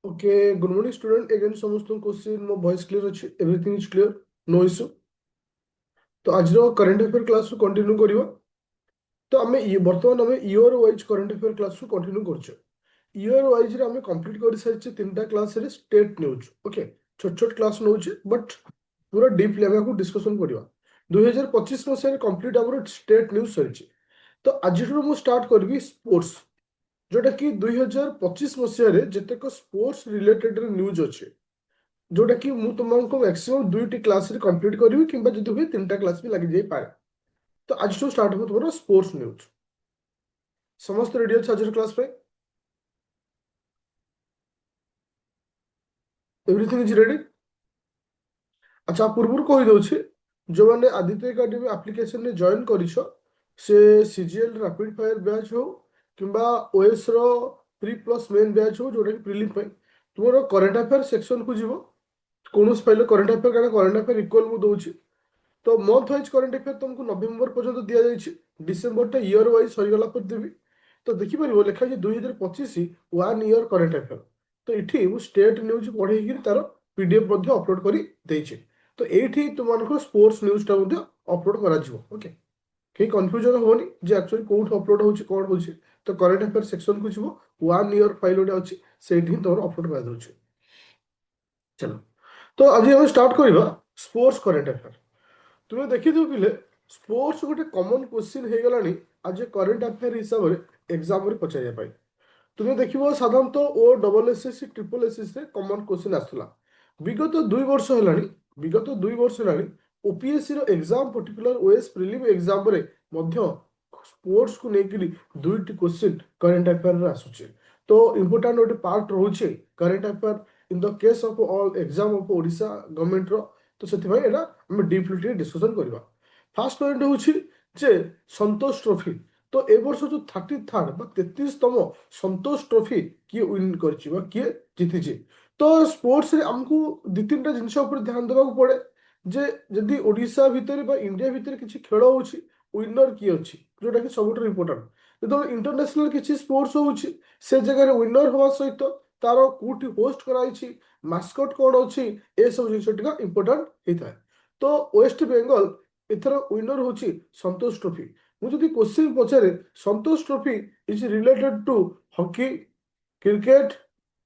Okay, good morning, student. Again, समस्त question मो voice clear अछि, everything is clear, no issue. तो आज रो करंट अफेयर क्लास को कंटिन्यू करिवा. तो हमें ये वर्तमान हमें year wise current affair class को कंटिन्यू करछो. ईयर वाइज रे हमें कंप्लीट कर सारिछे तीनटा क्लास रे स्टेट न्यूज. ओके, छोट छोट क्लास नउछे बट पूरा डीप लेवल को डिस्कशन करिवा. 2025 मसिया रे कंप्लीट हमर स्टेट न्यूज सरिछे. तो आज मु स्टार्ट करबी स्पोर्ट्स, जोटा कि 2025 मसिया रे जेतेक स्पोर्ट्स रिलेटेड न्यूज अच्छे, जोटा कि मु तुमको मैक्सिमम दुईटी क्लास रे कंप्लीट करिवि किंबा जदि हुए तीनटा क्लास भी लागि जाई पारे. तो आज तो स्टार्ट हो तुम्हारा स्पोर्ट्स न्यूज. समस्त रेडी अछि आज क्लास पे? Everything is ready? अच्छा, पूर्व कहि दउछि जो माने आदित्य एकेडमी एप्लीकेशन ने जॉइन करिछो, से सीजीएल रैपिड फायर बैच हो किंबा ओएस रो प्री प्लस मेन बैच हो, जोटा कि प्रीलिम पे तुम्हारा करंट अफेयर सेक्शन को जीवो. कोनोस पहले करंट अफेयर कारण करंट अफेयर इक्वल मु दउछि. तो मंथ वाइज करंट अफेयर तुमको नवेम्बर पर्यंत दिया जाइए. डिसेम्बर टा इयर वाइज सरीगला पर देवी. तो देखिपर लिखा है 2025 वन ईयर करंट अफेयर. तो ये मुझे स्टेट न्यूज पढ़े तार पीडीएफ अपलोड कर देइछे. तो ये तुमको स्पोर्ट्स न्यूज टा अपलोड करा. ओके, कहीं कन्फ्यूजन होनी जे एक्चुअली कोठ अपलोड होची कोन होची. तो करंट अफेयर सेक्शन को जीवो, वन ईयर फाइल गोटे अच्छी से तुम अपलोड कर दउछे. चलो, तो आज हम स्टार्ट करबा स्पोर्ट्स करंट अफेयर. तुम देखिथिव पिले स्पोर्ट्स गोटे कॉमन क्वेश्चन हे गलानी आज करंट अफेयर हिसाब से एग्जाम रे पचारिया पाई. तुम देखिबो साधारणतः ओ डबल एसएससी ट्रिपल एसएससी रे कॉमन क्वेश्चन आसुला. विगत 2 वर्ष हेलानी, विगत 2 वर्ष हेलानी ओपीएससी रो exam particular OAS prelim exam रे मध्य स्पोर्ट्स को लेकिन दुईटी क्वेश्चन करंट अफेयर रे आसुचे. तो इंपोर्टेंट गोटे पार्ट रहउचे current affair in the case of all exam of Odisha government रो. तो सेति भाई एना हम डीपली डिस्कशन करबा. फास्ट पॉइंट होउची जे संतोष ट्रॉफी. तो ए वर्ष जो 33rd बा 33तम संतोष ट्रॉफी किए विन करछि बा किए जीतिछि. तो स्पोर्ट्स रे हमको दु तीनटा जिनिस ऊपर ध्यान देबा को पड़े जे जदि ओडिशा भितर बा इंडिया भितर किछि खेल होउछि, विनर किए अछि, जोटा कि सबुठ इम्पोर्टेंट. जो इंटरनेशनल किछि स्पोर्ट्स होउछि से जगह रे विनर होवा सहित तार कोठी होस्ट कराइछि, मास्कट कोड अछि, ए सब जिनिस टिका इम्पोर्टेंट हेता. तो वेस्ट बेंगल एथर विनर होछि संतोष ट्रॉफी. मुझे क्वेश्चन पचारे Santosh trophy is related to hockey, cricket,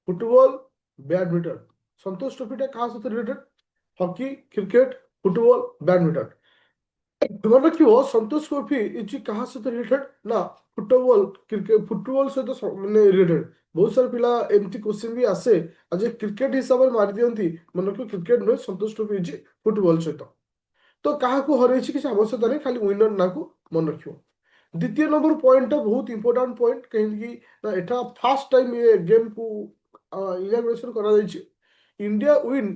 football, badminton. Santosh trophy टा कहा साथ related? Hockey, cricket, football, badminton. मन रखियो संतोष ट्रॉफी इज कहा साथ रिलेटेड ना फुटबॉल क्रिकेट फुटबॉल सहित माने रिलेटेड. बहुत सारा पिला एमती क्वेश्चन भी आसे आज क्रिकेट हिसाब से मारि दियंती. मन रखियो cricket no Santosh trophy is football सहित. तो क्या हरई किसी आवश्यकता नहीं, खाली विनर ना को मन रखियो. द्वितीय नंबर पॉइंट बहुत इंपोर्टेंट पॉइंट कहीं एटा फर्स्ट टाइम ये गेम को इनाग्रेशन करा जायछि. इंडिया विन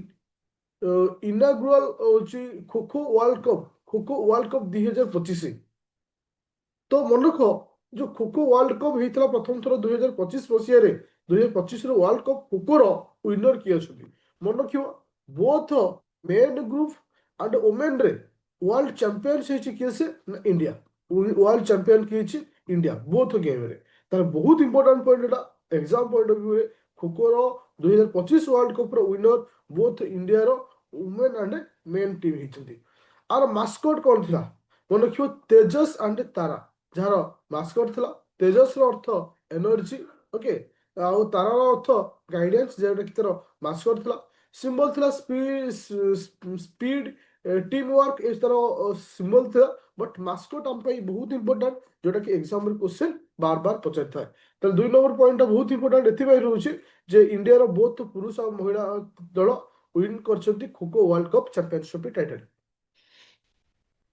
इनाग्रुअल होची खो खो वर्ल्ड कप, खो खो वर्ल्ड कप 2025. तो मन रख जो खो खो वर्ल्ड कप होता प्रथम थर 2025 मसीह 2025 वर्ल्ड कप खोखोर विनर किए अच्छे मन रख. Both men group and women रे वर्ल्ड चैंपियन किए से इंडिया. वर्ल्ड चैंपियन किए इंडिया बोथ गेम रे. तार बहुत इंपोर्टेंट पॉइंट एटा एग्जाम पॉइंट ऑफ व्यू रे. खोखोर 2025 वर्ल्ड कप रो विनर बोथ इंडिया रो वुमेन एंड मेन टीम होती. आर मास्कट कौन था मन रखियो? तेजस एंड तारा. जार मास्कट था तेजस अर्थ एनर्जी. ओके, आउ तार अर्थ गाइडेंस, जोटा कि तार मास्कट था. सिंबल था स्पीड, स्पीड, टीम वर्क, इस तरह सिंबल था. बट मास्कट आम बहुत इंपोर्टेंट, जोटा कि एग्जाम क्वेश्चन बार बार पचार था. तो 2 नंबर पॉइंट बहुत इंपोर्टेंट एथि रोचे जे इंडिया रो बोथ पुरुष और महिला दल विन कर खो kho world cup championship title.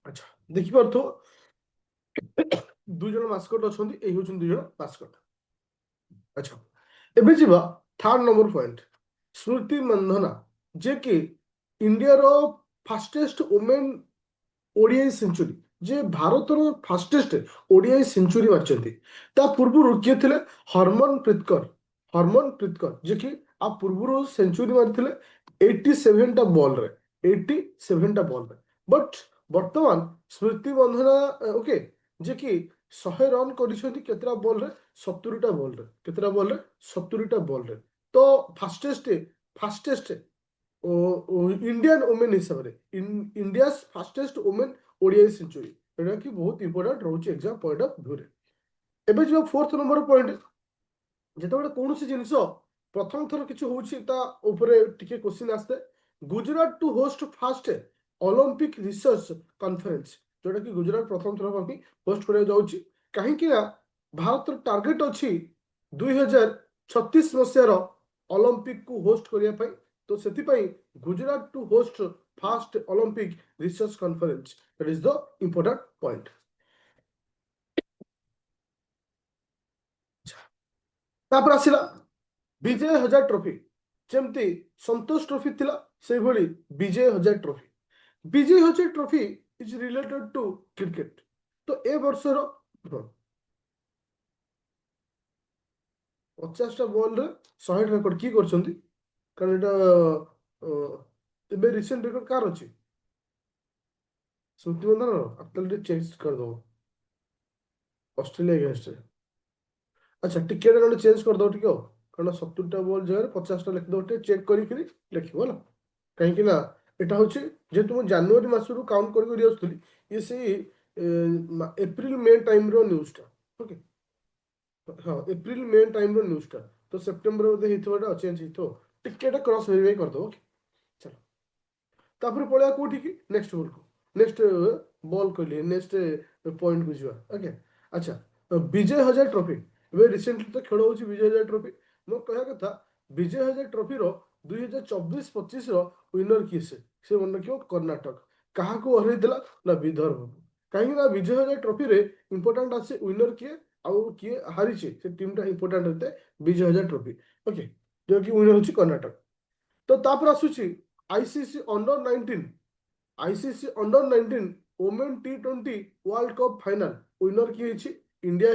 अच्छा, देखि पारथो दुई जन मास्कट अच्छा, यही हूँ 2 जन मास्कट. अच्छा, एबे जीवा थर्ड नंबर पॉइंट स्मृति मंधना, जे कि इंडिया रो फास्टेस्ट वुमेन ओडीआई सेंचुरी, जे भारत रो फास्टेस्ट ओडीआई सेंचुरी मारचंती. ता पूर्व किए थे हरमनप्रीत कौर. हरमनप्रीत कौर जे कि आ पूर्व सेंचुरी मारथिले 87 टा बॉल रे, 87 टा बॉल रे. बट वर्तमान स्मृति बंधना ओके जे कि 100 रन करिसेंती केतरा बॉल रे? 70 टा बॉल रे. केतरा बॉल रे? 70 टा बॉल रे. तो फास्टेस्ट फास्टेस्ट इंडियन वुमेन हिसाब से India fastest women ODI century जोटा कि बहुत इंपोर्टेंट रोचे एग्जाम पॉइंट ऑफ व्यू रे एबे जो फोर्थ नंबर पॉइंट ଯେତେବେଳେ କୌଣସି ଜିନିଷ ପ୍ରଥମ ଥର କିଛି ହଉଛି ତା ଉପରେ ଟିକେ କ୍ୱେଶ୍ଚିନ୍ ଆସେ Gujarat to host first Olympic research conference ଯୋଉଟା କି ଗୁଜରାଟ ପ୍ରଥମ ଥର ପାଇଁ ହୋଷ୍ଟ କରିବାକୁ ଯାଉଛି କାହିଁକି ନା ଭାରତର ଟାର୍ଗେଟ ଅଛି 2036 ମସିହାର ଅଲମ୍ପିକକୁ ହୋଷ୍ଟ କରିବା ପାଇଁ ତ ସେଥିପାଇଁ Gujarat to host first Olympic research conference that is the important point ତାପରେ ଆସିଲା विजय हजार ट्रॉफी जमती संतोष ट्रॉफी थिला से भली विजय Hazare trophy Vijay Hazare trophy is related to cricket तो ए वर्षर 50टा बॉल रे 100 रेकॉर्ड की करछंती कारण एटा एबे रिसेंट रेकॉर्ड कार अछि स्मृति मंदान आतल चेंज कर दो ऑस्ट्रेलिया अगेंस्ट अच्छा टिकेट रे चेंज कर दो टिके कारण 70टा बॉल जगह 50टा लिख दो चेक करी लिखिबो ना कहीं ना এটা হচ্ছে যেহেতু ମୁଁ ଜାନୁଆରୀ ମାସରୁ କାଉଣ୍ଟ କରି କରି ଆସୁଥିଲି ଇଏ ସେଇ ଏପ୍ରିଲ ମେ ଟାଇମର ନ୍ୟୁଜ୍ଟା ଓକେ ହଁ ଏପ୍ରିଲ ମେ ଟାଇମର ନ୍ୟୁଜ୍ଟା ତ ସେପ୍ଟେମ୍ବର ବୋଧେ ହେଇଥିବାଟା ଚେଞ୍ଜ ହେଇଥିବ ଟିକେ ଏଟା କ୍ରସ୍ ଭେରିଫାଇ କରିଦେବ ଓକେ ଚାଲ ତାପରେ ପଳେଇବା କୋଉଠିକି ନେକ୍ସଟ ବଲକୁ ନେକ୍ସଟ ବଲ୍ କହିଲି ନେକ୍ସଟ ପଏଣ୍ଟକୁ ଯିବା ଓକେ ଆଚ୍ଛା ବିଜୟ ହଜାର ଟ୍ରଫି ଏବେ ରିସେଣ୍ଟଲି ତ ଖେଳ ହେଉଛି ବିଜୟ ହଜାର ଟ୍ରଫି ମୋ କହିବା କଥା ବିଜୟ ହଜାର ଟ୍ରଫିର 2024-25ର ୱିନର କିଏ ସେ ମନେ ରଖିବ କର୍ଣ୍ଣାଟକ କାହାକୁ ହରେଇଥିଲା ନା ବିଦର୍ଭ କାହିଁକି ନା ବିଜୟ ହଜାର ଟ୍ରଫିରେ ଇମ୍ପୋର୍ଟାଣ୍ଟ ଆସେ ୱିନର କିଏ ଆଉ କିଏ ହାରିଛି ସେ ଟିମ୍ଟା ଇମ୍ପୋର୍ଟାଣ୍ଟ ହେଇଥାଏ ବିଜୟ ହଜାର ଟ୍ରଫି ଓକେ ଯେଉଁକି ୱିନର ହେଉଛି କର୍ଣ୍ଣାଟକ ତ ତାପରେ ଆସୁଛି ICC under 19 ICC under 19 women T20 world cup final winner किए इंडिया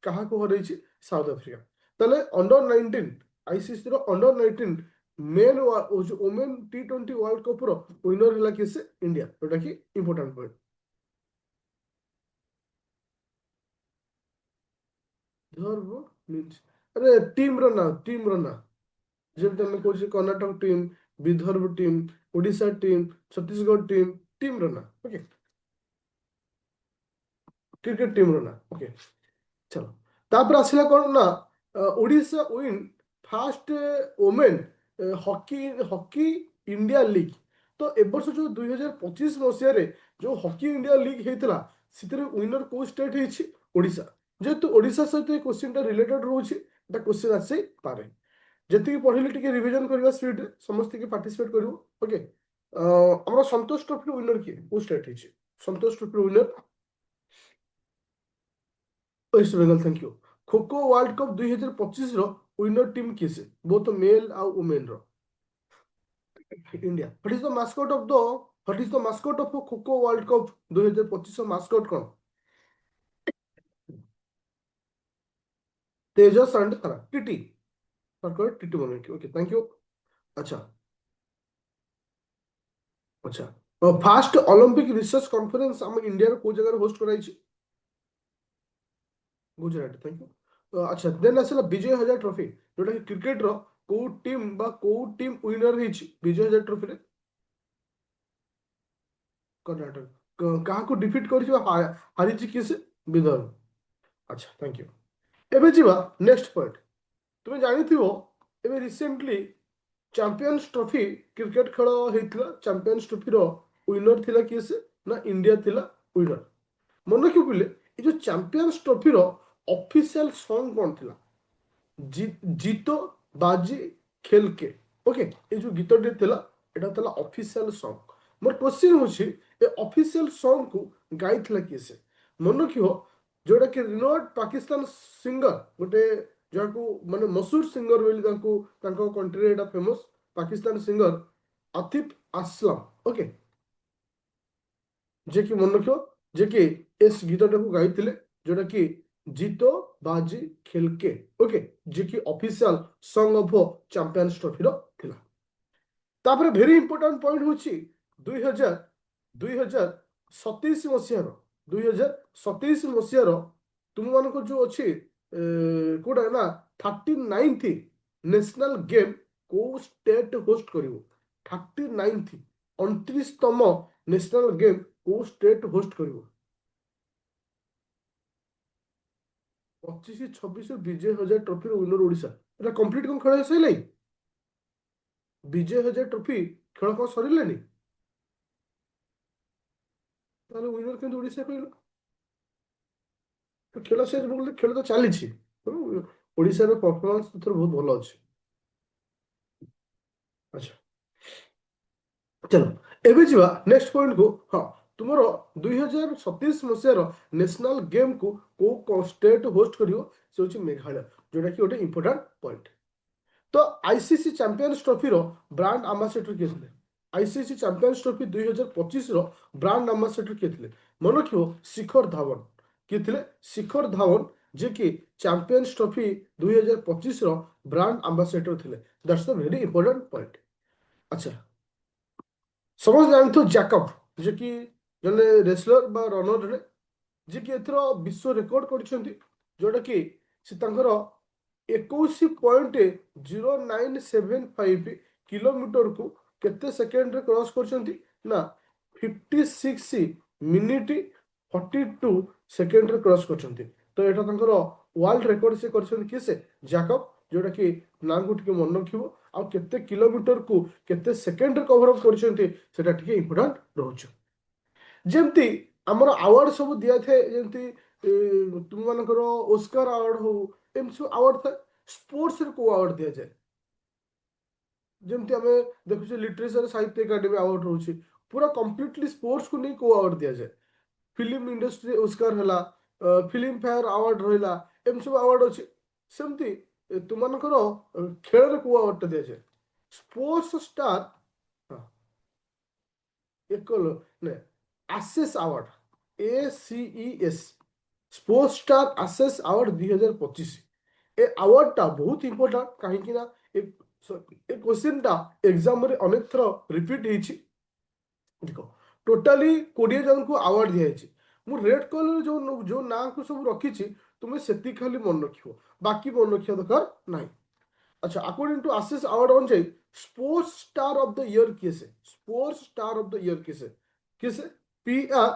कहा हरई साउथ अफ्रीका ताले अंडर 19 आईसीसी रो under 19 men women T20 world cup रो विनर है किए इंडिया जोटा कि इंपोर्टेंट पॉइंट धर्म मींस अरे टीम रो ना जब तुम कौन Karnataka team Vidarbha team Odisha team Chhattisgarh team रना ओके क्रिकेट टीम रना ओके चलो तापर आसला कौन ना Odisha win fast women hockey hockey India league तो ए वर्ष जो 2025 मसीह रे जो हॉकी इंडिया लीग होता से विनर को स्टेट है ओडिशा जेहेतु ओडिशा सहित क्वेश्चन रिलेटेड रोचे क्वेश्चन आसी पारे जी पढ़े टी रिविजन करवा स्पीड समस्त के पार्टिसिपेट करू ओके आम संतोष ट्रॉफी विनर किए स्टेट है Santosh trophy winner West Bengal thank you kho kho world cup 2025 winner team किए से बोथ मेल आउ वुमेन रो India what is the mascot of the what is the mascot of kho kho world cup 2025 mascot कौन Tejas and टीटी टीटी बने ओके थैंक यू अच्छा अच्छा फास्ट ओलंपिक रिसर्च कॉन्फ्रेंस हम इंडिया को जगह होस्ट कराई गुजरात थैंक यू अच्छा देन आसला विजय हजार ट्रॉफी जोटा कि क्रिकेट रो को टीम विनर हिच विजय हजार ट्रॉफी रे कर्नाटक कहा को डिफीट कर हारिची किस विदर्भ अच्छा थैंक यू एबे जीवा नेक्स्ट पॉइंट तुम जानिथिबो एबे रिसेंटली चैंपियंस ट्रॉफी क्रिकेट खेल होता चैंपियंस ट्रॉफी रो विनर थिला किस ना इंडिया थिला विनर मन रखियो बोले ये जो चैंपियंस ट्रॉफी रो ऑफिशियल सॉन्ग कौन थिला जीतो बाजी खेल के ओके ये जो गीतटे थिला एटा थिला ऑफिशियल सॉन्ग मोर क्वेश्चन होछि ए ऑफिशियल सॉन्ग को गाई थिला किए से मन रखियो जोटा कि रिनोड पाकिस्तान सिंगर गोटे जाको माने मशहूर सिंगर बोली तांको कंट्री रे एटा famous Pakistan singer Atif Aslam okay जे कि मन रखियो जे कि इस गीतटा को गाई थिले जोटा कि जीतो बाजी खेल के ओके जे कि official song of champions trophy रो थिला तापर वेरी इंपोर्टेंट पॉइंट होची 2000 2027 मसिया रो 2027 मसिया रो तुम मान को जो अछि कोडा ना 39th ନ୍ୟାସନାଲ ଗେମ୍ କୋଉ ଷ୍ଟେଟ୍ ହୋଷ୍ଟ କରିବ? 39th 29ତମ ନ୍ୟାସନାଲ ଗେମ୍ କୋଉ ଷ୍ଟେଟ୍ ହୋଷ୍ଟ କରିବ? 25-26 ବିଜୟ ହଜାର ଟ୍ରଫିର ୱିନର ଓଡ଼ିଶା। ଏଟା କମ୍ପ୍ଲିଟ୍ କଣ ଖେଳ ସରିଲାଣି? ବିଜୟ ହଜାର ଟ୍ରଫି ଖେଳ କଣ ସରିଲାଣି? ତାହେଲେ ୱିନର କିନ୍ତୁ ଓଡ଼ିଶା କହିଲ। ଖେଳ ଶେଷ ବୋଲି ଖେଳ ତ ଚାଲିଛି। ଓଡ଼ିଶାର ପରଫର୍ମାନ୍ସ ଏଥର ବହୁତ ଭଲ ଅଛି। ଆଚ୍ଛା ଚାଲ ଏବେ ଯିବା ନେକ୍ସଟ ପଏଣ୍ଟକୁ। ହଁ, ତୁମର 2027 ମସିହାର ନ୍ୟାସନାଲ ଗେମ୍କୁ କୋଉ ଷ୍ଟେଟ୍ ହୋଷ୍ଟ କରିବ? ସେ ହେଉଛି ମେଘାଳୟ, ଯୋଉଟା କି ଗୋଟେ ଇମ୍ପୋର୍ଟାଣ୍ଟ ପଏଣ୍ଟ। ତ ଆଇସିସି ଚାମ୍ପିୟନ୍ସ ଟ୍ରଫିର ବ୍ରାଣ୍ଡ ଆମ୍ବାସେଡର କିଏ ଥିଲେ? ଆଇସିସି ଚାମ୍ପିୟନ୍ସ ଟ୍ରଫି 2025ର ବ୍ରାଣ୍ଡ ଆମ୍ବାସେଡର କିଏ ଥିଲେ? ମନେ ରଖିବ, ଶିଖର ଧାୱନ। କିଏ ଥିଲେ? ଶିଖର ଧାୱନ, ଯିଏକି ଚାମ୍ପିୟନ୍ସ ଟ୍ରଫି 2025ର ବ୍ରାଣ୍ଡ ଆମ୍ବାସେଡର ଥିଲେ। That's the very important point. ଆଚ୍ଛା, ସମସ୍ତେ ଜାଣିଥିବ ଜ୍ୟାକବ୍, ଯିଏକି ଜଣେ ରେସଲର ବା ରନର, ଯିଏକି ଏଥର ବିଶ୍ୱ ରେକର୍ଡ କରିଛନ୍ତି, ଯୋଉଟାକି ସେ ତାଙ୍କର 21.0975 କିଲୋମିଟରକୁ କେତେ ସେକେଣ୍ଡରେ କ୍ରସ୍ କରିଛନ୍ତି? ନା 56 ମିନିଟ୍ 42 ସେକେଣ୍ଡରେ କ୍ରସ୍ କରିଛନ୍ତି। ତ ଏଇଟା ତାଙ୍କର ୱାର୍ଲଡ ରେକର୍ଡ ସେ କରିଛନ୍ତି। କିଏ ସେ? ଜ୍ୟାକବ୍, ଯୋଉଟାକି ନାଁକୁ ଟିକେ ମନେ ରଖିବ। ଆଉ କେତେ କିଲୋମିଟରକୁ କେତେ ସେକେଣ୍ଡରେ କଭର ଅପ୍ କରିଛନ୍ତି ସେଟା ଟିକେ ଇମ୍ପୋର୍ଟାଣ୍ଟ ରହୁଛି। ଯେମିତି ଆମର ଆୱାର୍ଡ ସବୁ ଦିଆଥାଏ, ଯେମିତି ତୁମମାନଙ୍କର ଓସ୍କାର ଆୱାର୍ଡ ହଉ, ଏମିତି ସବୁ ଆୱାର୍ଡ ଥାଏ। ସ୍ପୋର୍ଟସରେ କୋଉ ଆୱାର୍ଡ ଦିଆଯାଏ? ଯେମିତି ଆମେ ଦେଖୁଛେ ଲିଟରେଚର ସାହିତ୍ୟ ଏକାଡେମୀ ଆୱାର୍ଡ ରହୁଛି, ପୁରା କମ୍ପ୍ଲିଟଲି ସ୍ପୋର୍ଟସକୁ ନେଇ କୋଉ ଆୱାର୍ଡ ଦିଆଯାଏ? ଫିଲ୍ମ ଇଣ୍ଡଷ୍ଟ୍ରି ଓସ୍କାର ହେଲା, ଫିଲ୍ମ ଫେୟାର ଆୱାର୍ଡ ରହିଲା, ଏମିତି ସବୁ ଆୱାର୍ଡ ଅଛି। ସେମିତି ତୁମମାନଙ୍କର ଖେଳରେ କୋଉ ଆୱାର୍ଡଟା ଦିଆଯାଏ? Sports star ASES award, ACES, sports star ASES award 2025। ଏ ଆୱାର୍ଡଟା ବହୁତ ଇମ୍ପୋର୍ଟାଣ୍ଟ, କାହିଁକି ନା ଏ କ୍ୱେଶ୍ଚିନ୍ଟା ଏକ୍ସାମ୍ରେ ଅନେକ ଥର ରିପିଟ୍ ହେଇଛି। ଦେଖ, ଟୋଟାଲି 20 ଜଣଙ୍କୁ ଆୱାର୍ଡ ଦିଆଯାଇଛି। ମୁଁ ରେଡ୍ କଲର ଯୋଉ ନାଁକୁ ସବୁ ରଖିଛି, ତୁମେ ସେତିକି ଖାଲି ମନେ ରଖିବ, ବାକି ମନେ ରଖିବା ଦରକାର ନାହିଁ। अच्छा, अकॉर्डिंग टू आशीष अवार्ड अनुଯାୟୀ sports star of the year किए से? Sports star of the year किसे PR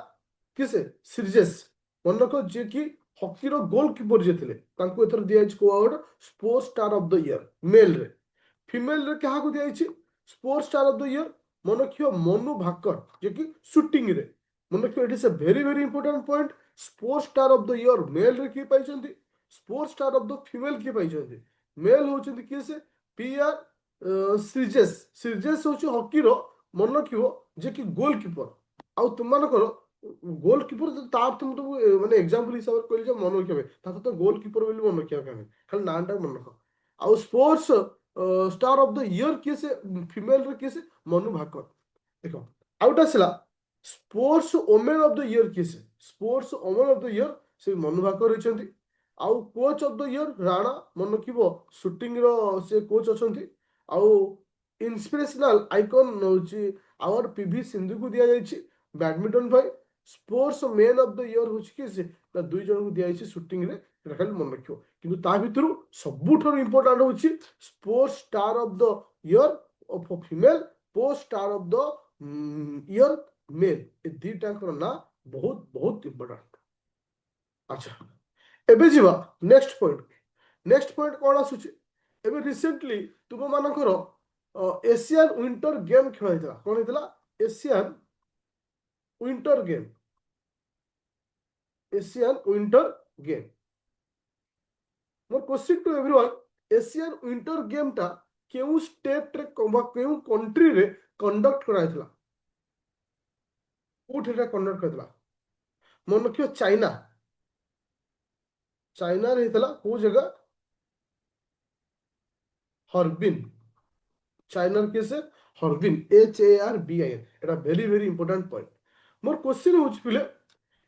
किसे सिरजेस। मन रख, जे कि हॉकीर गोलकीपर जे थे, एथर दिखाई को award sports star of the year male रे। फिमेल रे क्या दिखाई sports star of the year? मन रखियो मनु भाकर, जे कि शूटिंग रे। मन रखियो, it is a very very important point. Sports star of the year male रे किए पाई, sports star of the female किए पाई? मेल होती किए से? PR श्रीजेश। श्रीजेश हूँ हॉकीर, मन रख, जे कि गोलकीपर। आउ तुम गोलकीपर तुमको मैंने एग्जांपल हिसाब से कहली मन रखा, तो गोलकीपर मन रखा खाली नाटा मन रख। आउ sports star of the year किए से? फीमेल रे किए से? मनु भाकर। देख, आउट आसला sports women of the year किए से? Sports women of the year से मनु भाकर होती। आउ coach of the year Rana, मन रख, शूटिंग से कोच अच्छा। आउ इंस्पिरेशनल आइकन होची आवर PV सिंधु को दिया जाइए बैडमिंटन भाई। Sports main of the year होची कि से? ना 2 जन को दिया जाइए शूटिंग रे। एटा खाली मन रखियो, किंतु ता भितरु सबुठार इंपोर्टेंट होची sports star of the year of female, पोस्ट star of the year male. ए दीटा ना बहुत बहुत इंपोर्टेंट। अच्छा, एबे जीवा नेक्स्ट पॉइंट। नेक्स्ट पॉइंट कौन आसुची? एबे रिसेंटली तुम मानकर एशियन विंटर गेम खेल होता। कौन होता? Asian winter game. Asian winter game. More question to everyone, Asian winter game टा केउ स्टेट रे केउ कंट्री रे कंडक्ट कराइथला? कोठेटा कंडक्ट करथला? मन रखियो चाइना। चाइना रे हेतला को जगह? हर्बिन। चाइना केसे? हर्बिन, HARBIN। एटा very very important point. More question होच पिले,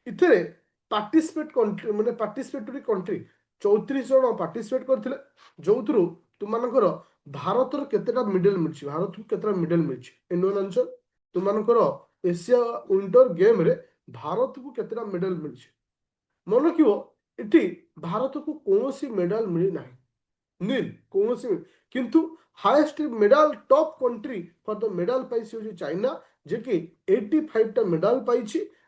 इथरे पार्टिसिपेट कंट्री माने पार्टिसिपेटरी कंट्री 34 जन पार्टिसिपेट करथिले, जोथुरु तुमानकर भारतर केतेटा मेडल मिलछि? भारत को केतेटा मेडल मिलछि? इन आंसर तुमानकर एशिया विंटर गेम रे भारत को केतेटा मेडल मिलछि? मन रखिबो, इठी भारत को कोनोसी मेडल मिली नाही। नील कौन सी किंतु highest medal top country for the medal पाई से चाइना जे कि 85 टा मेडल पाई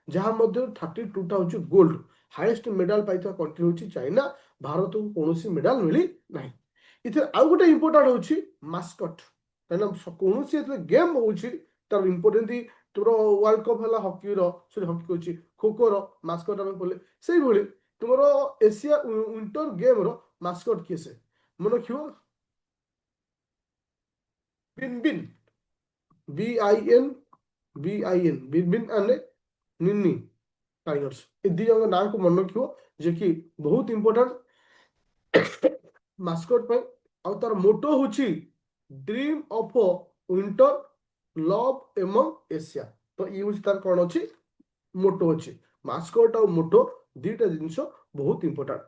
जहाँ मध्य 32 टा होची गोल्ड हाईएस्ट मेडल पाई कंट्री होची चाइना भारत को कौन सी मेडल मिली नहीं इथे आउ गोटे इंपोर्टेंट होची मास्कट कहना कौन सी गेम होची तार इंपोर्टेंट तुम वर्ल्ड कप है हॉकी सॉरी हॉकी कहूँ खो खो मास्कट आम बोले से भाई तुम एशिया विंटर गेम रो मास्कट किए से मन रखियो बिन बिन BIN BIN बिन बिन आने निन्नी टाइगर्स ए दी जन ना को मन रखियो जे कि बहुत इंपोर्टेंट मास्कट पे आउ तार मोटो होची dream of winter love among Asia तो ये होची तार कोन अछि मोटो अछि मास्कट और मोटो दीटा जिनिस बहुत इंपोर्टेंट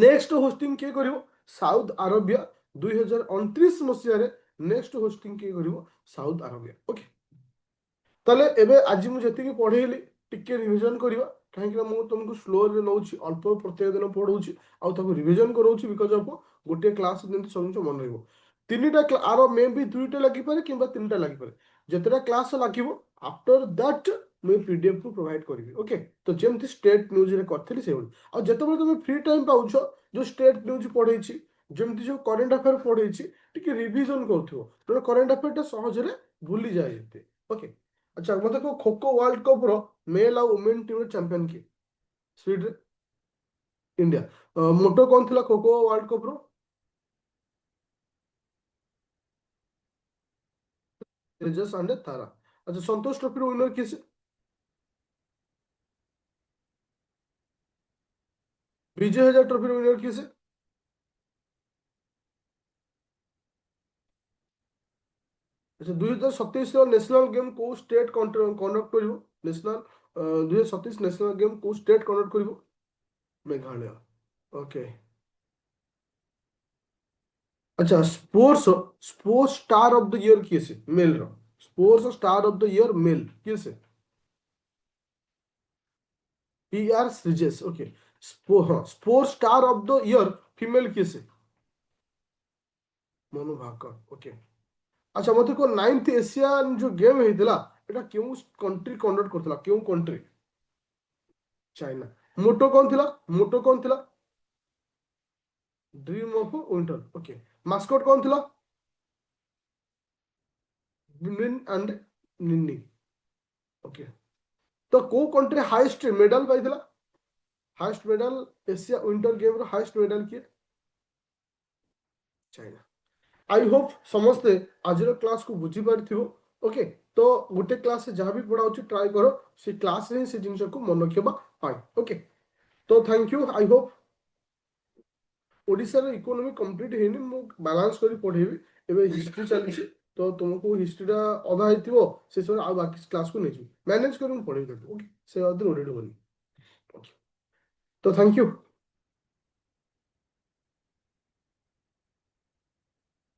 नेक्स्ट होस्टिंग किए करिवो साउथ अरेबिया 2029 मसीह नेक्स्ट होस्टिंग किए करिवो साउथ अरेबिया ओके ताले एबे आज मु जति पढ़ेली टिके रिविजन करिवा काहे कि मु तुमको स्लो रे नउची अल्प प्रत्येक दिन पढौची आ ताको रिविजन करौची बिकॉज ऑफ गोटे क्लास दिन सब मन रहइबो तीनटा आरो मे भी दुईटा लागि पारे किबा तीनटा लागि पारे जतरा क्लास लागिबो आफ्टर दैट मैं पीडीएफ को प्रोवाइड करिवि ओके तो जेमति स्टेट न्यूज रे करथली से आ जतबे तुम फ्री टाइम पाउछो जो स्टेट न्यूज पढैछि जेमति जो करंट अफेयर पढैछि टिके रिविजन करथुओ तो करंट अफेयर टा सहज रे भूली जाय जते ओके अच्छा मत को खो खो वर्ल्ड कप रो मेल और वुमेन टीम चैंपियन किए स्पीड रे इंडिया मोटो कौन थिला खो खो वर्ल्ड कप रो तेजस आंडे तारा अच्छा संतोष ट्रॉफी रो विनर किए से विजय हजार ट्रॉफी रो विनर किए से अच्छा 2027 रो नेशनल गेम को स्टेट कंडक्ट करिवो नेशनल 2027 नेशनल गेम को स्टेट कंडक्ट करिवो मेघालय ओके अच्छा sports sports star of the year किए से मेल रो sports star of the year male किए से PR श्रीजेश ओके हाँ sports star of the year female किए से मनु भाकर ओके अच्छा मते को 9th एशियन जो गेम हेतिला एटा क्यों कंट्री कंडक्ट करथिला क्यों कंट्री चाइना मोटो कौन थिला मोटो कौन थिला dream of winter okay mascot कौन थिला विन एंड निन्नी ओके तो को कंट्री हाईएस्ट मेडल पाइथिला highest medal Asia winter game रो हाईएस्ट मेडल किए चाइना आई होप समस्ते आज क्लास को बुझी पारिथिबो ओके तो गोटे क्लास से जहाँ भी पढ़ा ट्राई करो से क्लास रे से जिनस को मन रखिबा पाई ओके तो thank you I hope Odisha रो इकोनॉमी कंप्लीट हेनी मु बैलेंस करी पढेबी एबे हिस्ट्री चली तो तुमको हिस्ट्रीटा अधा हेतिबो से सब आ बाकी क्लास को नेजी मैनेज करून पढेबी ओके से अदर ओडेड होनी ओके तो थैंक यू